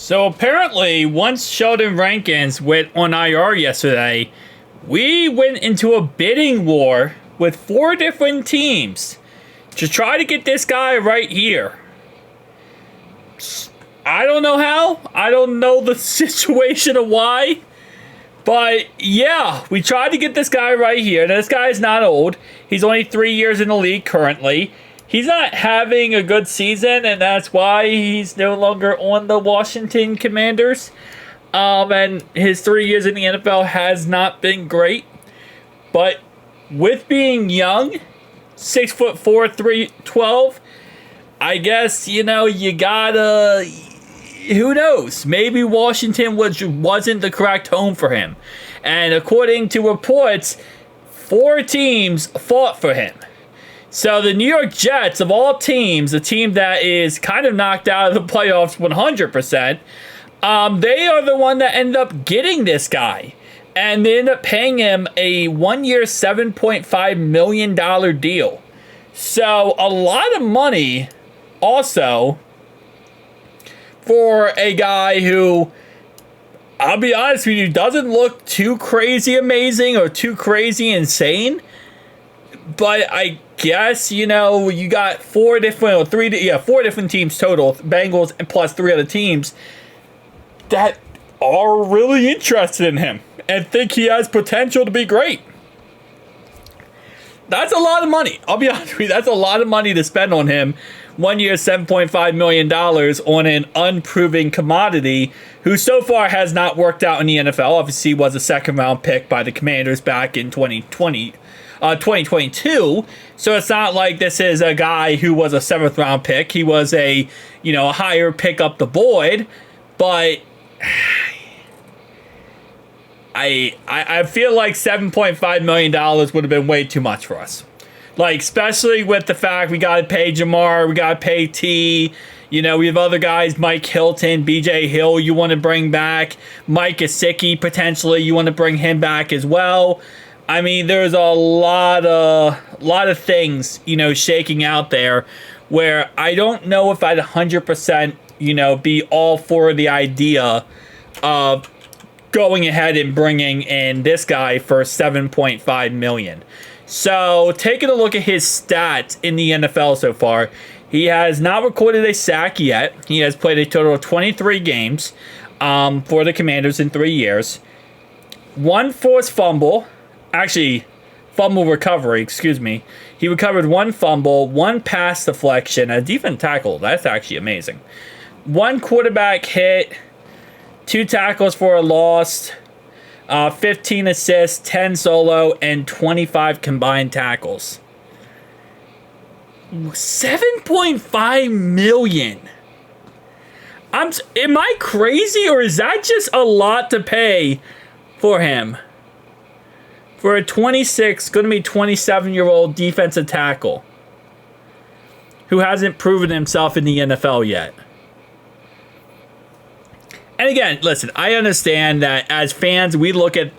So apparently, once Sheldon Rankins went on IR yesterday, we went into a bidding war with 4 different teams to try to get this guy right here. I don't know how. I don't know the situation of why. But yeah, we tried to get this guy right here. Now, this guy is not old. He's only 3 years in the league currently. He's not having a good season, and that's why he's no longer on the Washington Commanders. And his 3 years in the NFL has not been great. But with being young, 6'4", 312, I guess, you gotta... Who knows? Maybe Washington wasn't the correct home for him. And according to reports, 4 teams fought for him. So the New York Jets, of all teams, a team that is kind of knocked out of the playoffs 100%, they are the one that ended up getting this guy. And they ended up paying him a 1-year, $7.5 million deal. So a lot of money also for a guy who, I'll be honest with you, doesn't look too crazy amazing or too crazy insane. But I guess, you got 4 different teams total, Bengals and plus 3 other teams that are really interested in him and think he has potential to be great. That's a lot of money. I'll be honest with you, that's a lot of money to spend on him. 1 year, $7.5 million on an unproven commodity who so far has not worked out in the NFL. Obviously, was a 2nd-round pick by the Commanders back in 2022. So it's not like this is a guy who was a 7th-round pick. He was a higher pick up the board. But I feel like $7.5 million would have been way too much for us. Like, especially with the fact we got to pay Jamar, we got to pay T. We have other guys, Mike Hilton, BJ Hill, you want to bring back. Mike Gesicki, potentially, you want to bring him back as well. I mean, there's a lot of things, shaking out there where I don't know if I'd 100%, be all for the idea of going ahead and bringing in this guy for $7.5 million. So, taking a look at his stats in the NFL so far, he has not recorded a sack yet. He has played a total of 23 games for the Commanders in 3 years. 1 forced fumble. Actually, fumble recovery, excuse me. He recovered 1 fumble, 1 pass deflection, a defensive tackle. That's actually amazing. 1 quarterback hit, 2 tackles for a loss, 15 assists, 10 solo, and 25 combined tackles. $7.5 million. Am I crazy, or is that just a lot to pay for him? For a 26, going to be 27-year-old defensive tackle who hasn't proven himself in the NFL yet. And again, listen, I understand that as fans, we look at,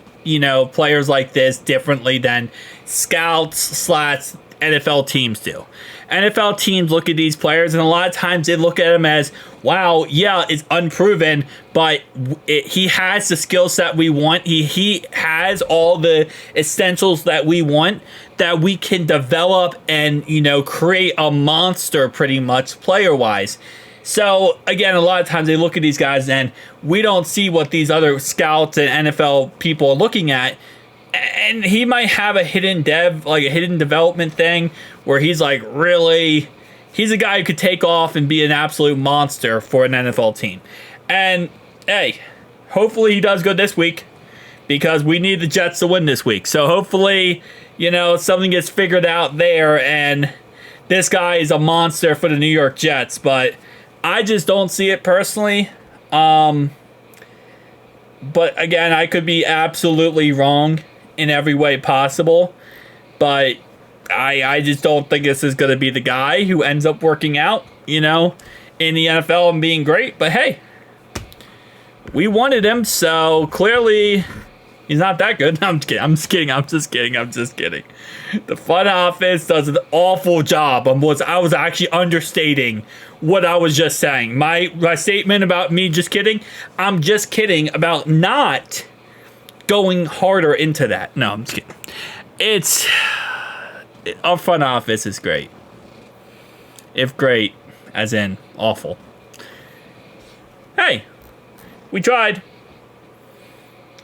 players like this differently than scouts / NFL teams do. NFL teams look at these players, and a lot of times they look at them as, wow, yeah, it's unproven, but he has the skill set we want. He has all the essentials that we want, that we can develop and, create a monster pretty much player-wise. So, again, a lot of times they look at these guys and we don't see what these other scouts and NFL people are looking at. And he might have a hidden development thing where he's like, really, he's a guy who could take off and be an absolute monster for an NFL team. And, hey, hopefully he does good this week because we need the Jets to win this week. So, hopefully, something gets figured out there and this guy is a monster for the New York Jets. But I just don't see it personally. But again, I could be absolutely wrong in every way possible. But I just don't think this is going to be the guy who ends up working out, in the NFL and being great. But hey, we wanted him, so clearly He's not that good. No, I'm just kidding. I'm just kidding. I'm just kidding. I'm just kidding. The front office does an awful job. I was actually understating what I was just saying. My statement about me just kidding, I'm just kidding about not going harder into that. No, I'm just kidding. Our front office is great. If great, as in awful. Hey, we tried.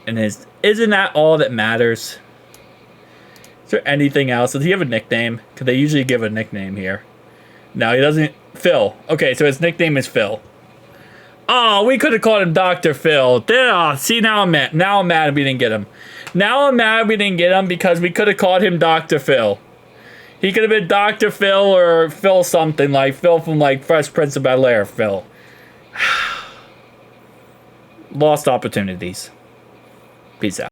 And isn't that all that matters? Is there anything else? Does he have a nickname? Because they usually give a nickname here. No, he doesn't. Phil. Okay, so his nickname is Phil. Oh, we could have called him Dr. Phil. See, now I'm mad. Now I'm mad we didn't get him. Now I'm mad we didn't get him because we could have called him Dr. Phil. He could have been Dr. Phil or Phil something, like Phil from like Fresh Prince of Bel-Air. Phil. Lost opportunities. Peace out.